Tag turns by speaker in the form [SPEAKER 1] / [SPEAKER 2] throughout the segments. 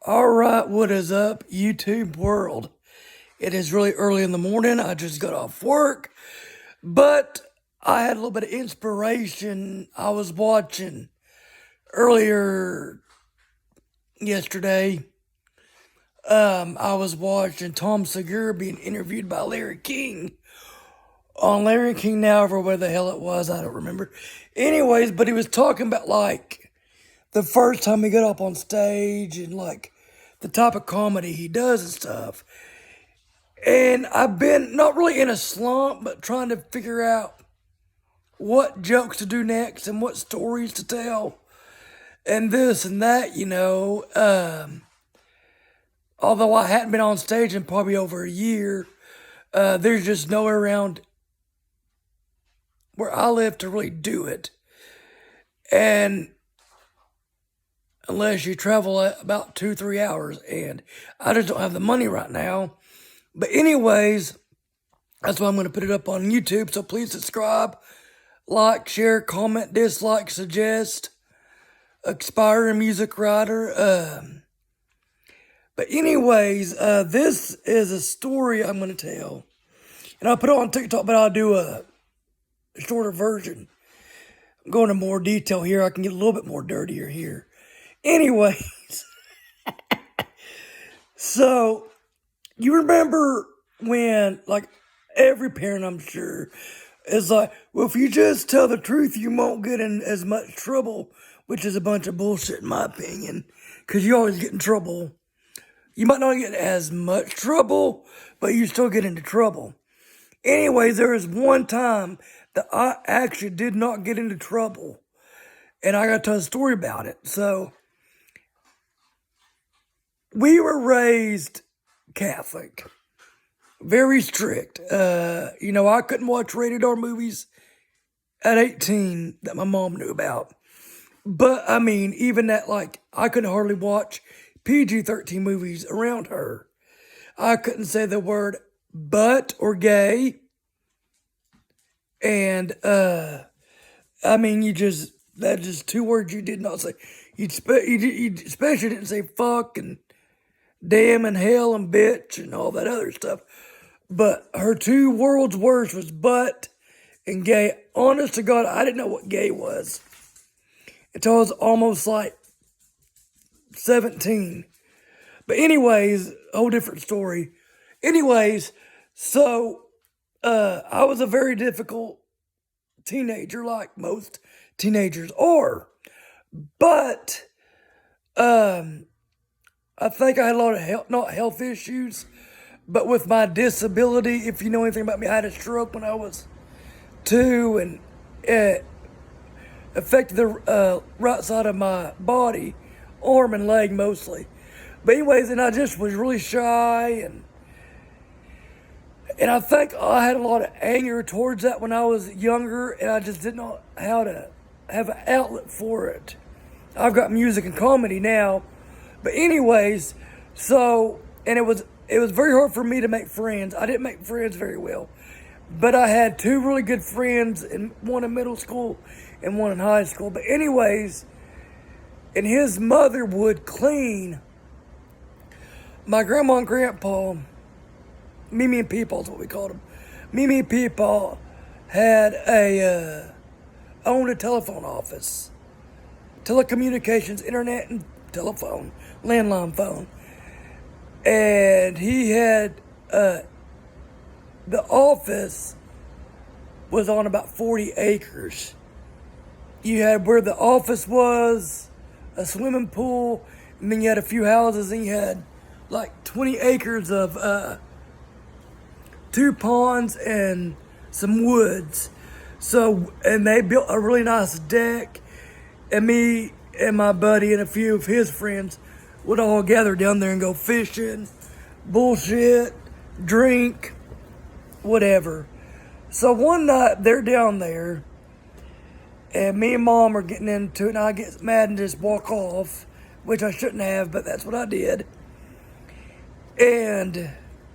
[SPEAKER 1] All right, what is up, YouTube world? It is really early in the morning. I just got off work, but I had a little bit of inspiration. I was watching earlier yesterday. I was watching Tom Segura being interviewed by Larry King on Larry King Now, or where the hell it was, I don't remember. Anyways, but he was talking about like the first time he got up on stage and like the type of comedy he does and stuff. And I've been not really in a slump, but trying to figure out what jokes to do next and what stories to tell and this and that. Although I hadn't been on stage in probably over a year, there's just nowhere around where I live to really do it. And unless you travel about 2-3 hours, and I just don't have the money right now. But anyways, that's why I'm going to put it up on YouTube. So please subscribe, like, share, comment, dislike, suggest, aspiring music writer. But anyways, this is a story I'm going to tell. And I'll put it on TikTok, but I'll do a shorter version. I'm going into more detail here. I can get a little bit more dirtier here. Anyways, so you remember when, like, every parent, I'm sure, is like, well, if you just tell the truth, you won't get in as much trouble, which is a bunch of bullshit in my opinion, because you always get in trouble. You might not get as much trouble, but you still get into trouble. Anyways, there was one time that I actually did not get into trouble, and I got to tell a story about it. So, we were raised Catholic, very strict. I couldn't watch rated R movies at 18 that my mom knew about. But, I mean, even that, like, I couldn't hardly watch PG-13 movies around her. I couldn't say the word butt or gay. And, I mean, that's just two words you did not say. You especially didn't say fuck and damn and hell and bitch and all that other stuff. But her two world's worst was butt and gay. Honest to God, I didn't know what gay was until I was almost like 17. But anyways, a whole different story. Anyways, so I was a very difficult teenager, like most teenagers are. But I think I had a lot of not health issues, but with my disability, if you know anything about me, I had a stroke when I was 2, and it affected the right side of my body, arm and leg mostly. But anyways, and I just was really shy, and I think I had a lot of anger towards that when I was younger, and I just didn't know how to have an outlet for it. I've got music and comedy now. But anyways, and it was very hard for me to make friends. I didn't make friends very well. But I had 2 really good friends, and one in middle school and one in high school. But anyways, and his mother would clean my grandma and grandpa. Mimi and Peepaw is what we called them. Mimi and Peepaw had owned a telephone office. Telecommunications, internet, and telephone, landline phone. And he had, the office was on about 40 acres. You had where the office was, a swimming pool, and then you had a few houses, and you had like 20 acres of 2 ponds and some woods. So, and they built a really nice deck, and me and my buddy and a few of his friends would all gather down there and go fishing, bullshit, drink, whatever. So one night they're down there, and me and Mom are getting into it, and I get mad and just walk off, which I shouldn't have, but that's what I did. And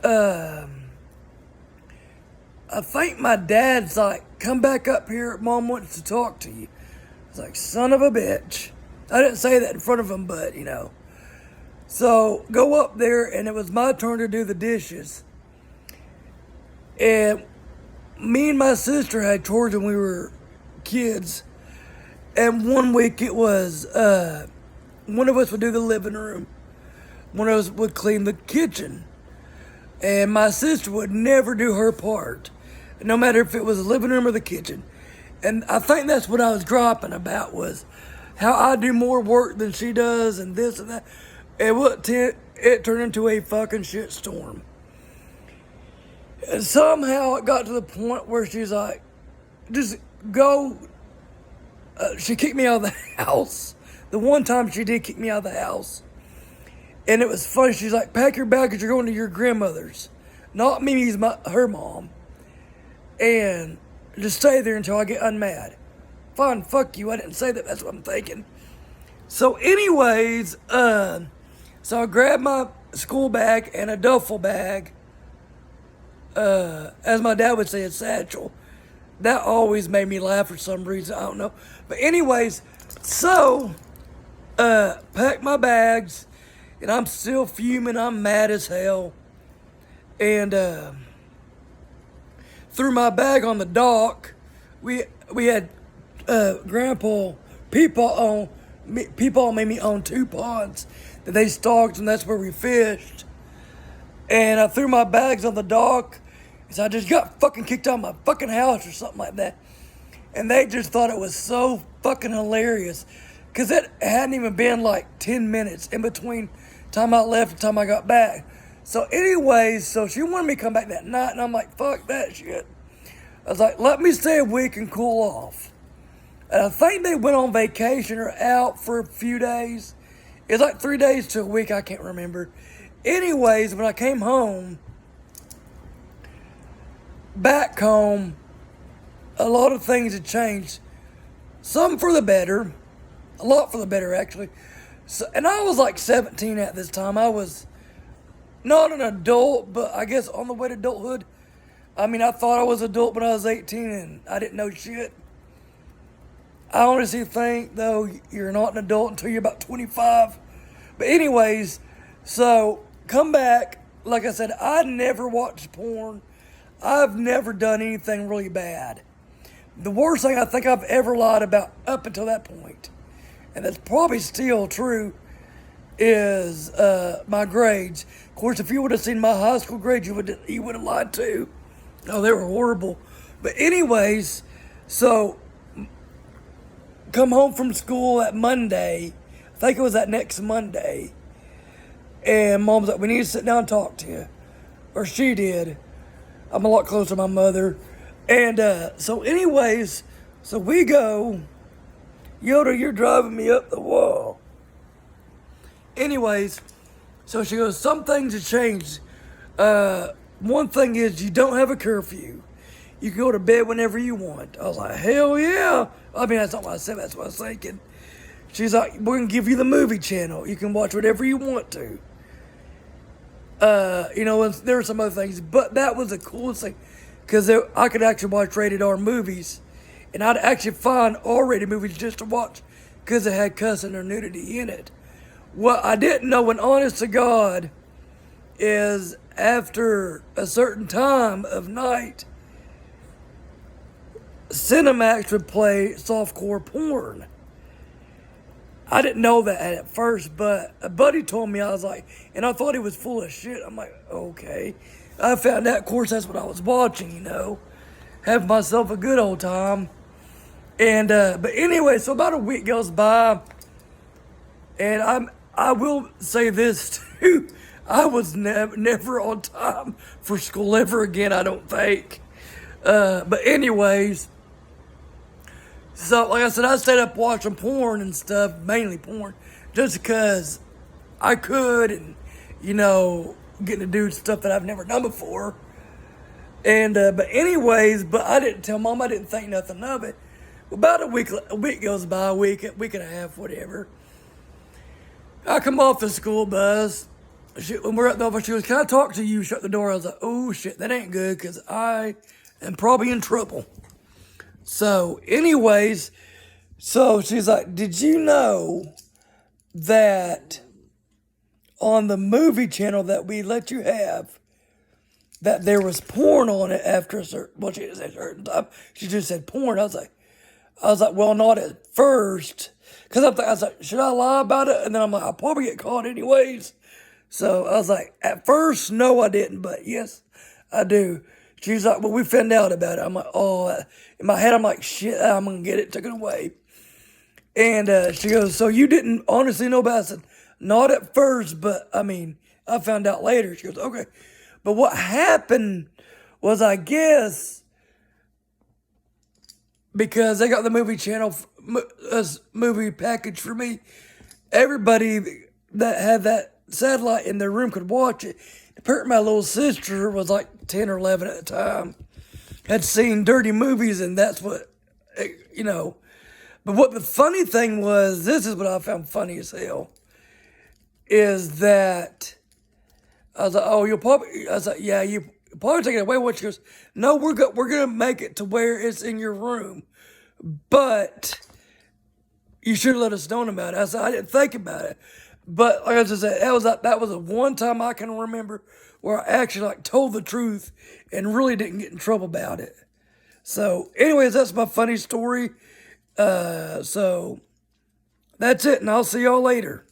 [SPEAKER 1] I think my dad's like, come back up here, Mom wants to talk to you. I was like, son of a bitch. I didn't say that in front of him, but, So go up there, and it was my turn to do the dishes. And me and my sister had chores when we were kids. And one week it was one of us would do the living room, one of us would clean the kitchen, and my sister would never do her part, no matter if it was the living room or the kitchen. And I think that's what I was dropping about, was how I do more work than she does and this and that. And it turned into a fucking shit storm. And somehow it got to the point where she's like, just go. She kicked me out of the house. The one time she did kick me out of the house. And it was funny. She's like, pack your baggage, you're going to your grandmother's. Not Mimi's, her mom. And just stay there until I get unmad. Fine, fuck you. I didn't say that. That's what I'm thinking. So anyways, so I grabbed my school bag and a duffel bag. As my dad would say, a satchel. That always made me laugh for some reason. I don't know. But anyways, so packed my bags. And I'm still fuming. I'm mad as hell. And threw my bag on the dock. We had Grandpa Peepaw made me own 2 ponds that they stocked, and that's where we fished. And I threw my bags on the dock. So I just got fucking kicked out of my fucking house or something like that. And they just thought it was so fucking hilarious. Because it hadn't even been like 10 minutes in between time I left and time I got back. So anyways, so she wanted me to come back that night. And I'm like, fuck that shit. I was like, let me stay a week and cool off. And I think they went on vacation or out for a few days. It's like 3 days to a week. I can't remember. Anyways, when I came home, back home, a lot of things had changed. Some for the better. A lot for the better, actually. So, and I was like 17 at this time. I was not an adult, but I guess on the way to adulthood. I mean, I thought I was adult when I was 18 and I didn't know shit. I honestly think, though, you're not an adult until you're about 25. But anyways, so come back. Like I said, I never watched porn. I've never done anything really bad. The worst thing I think I've ever lied about up until that point, and that's probably still true, is my grades. Of course, if you would have seen my high school grades, you would have lied too. Oh, they were horrible. But anyways, so come home from school that Monday. I think it was that next Monday. And Mom's like, we need to sit down and talk to you. Or she did. I'm a lot closer to my mother. And so anyways, so we go. Yoda, you're driving me up the wall. Anyways, so she goes, some things have changed. One thing is you don't have a curfew. You can go to bed whenever you want. I was like, hell yeah. I mean, that's not what I said. That's what I was thinking. She's like, we're going to give you the movie channel. You can watch whatever you want to. And there were some other things, but that was the coolest thing, because I could actually watch rated R movies, and I'd actually find R-rated movies just to watch, because it had cussing or nudity in it. What I didn't know, and honest to God, is after a certain time of night, Cinemax would play softcore porn. I didn't know that at first, but a buddy told me. I was like, and I thought he was full of shit. I'm like, okay. I found out, of course, that's what I was watching, having myself a good old time. And, but anyway, so about a week goes by, and I will say this too. I was never on time for school ever again, I don't think. But anyways, so, like I said, I stayed up watching porn and stuff, mainly porn, just because I could, and, getting to do stuff that I've never done before. And, but anyways, but I didn't tell Mom, I didn't think nothing of it. About a week goes by, a week and a half, whatever. I come off the school bus. When we're at the office, she goes, can I talk to you? Shut the door. I was like, oh, shit, that ain't good, because I am probably in trouble. So, anyways, so she's like, did you know that on the movie channel that we let you have that there was porn on it after a certain, well, she didn't say certain time. She just said porn. I was like, well, not at first. Because I was like, should I lie about it? And then I'm like, I'll probably get caught anyways. So I was like, at first, no, I didn't. But yes, I do. She's like, well, we found out about it. I'm like, oh, in my head, I'm like, shit, I'm going to get it taken away. And she goes, so you didn't honestly know about it? I said, not at first, but I mean, I found out later. She goes, okay. But what happened was, I guess, because they got the movie channel, movie package for me, everybody that had that satellite in their room could watch it. Apparently, my little sister was like 10 or 11 at the time, had seen dirty movies, and that's what, you know. But what the funny thing was, this is what I found funny as hell, is that I was like, oh, I was like, yeah, you probably take it away. What? She goes, no, we're gonna make it to where it's in your room, but you should have let us know about it. I said, I didn't think about it, but like I just said, that was the one time I can remember where I actually like told the truth and really didn't get in trouble about it. So, anyways, that's my funny story. So that's it, and I'll see y'all later.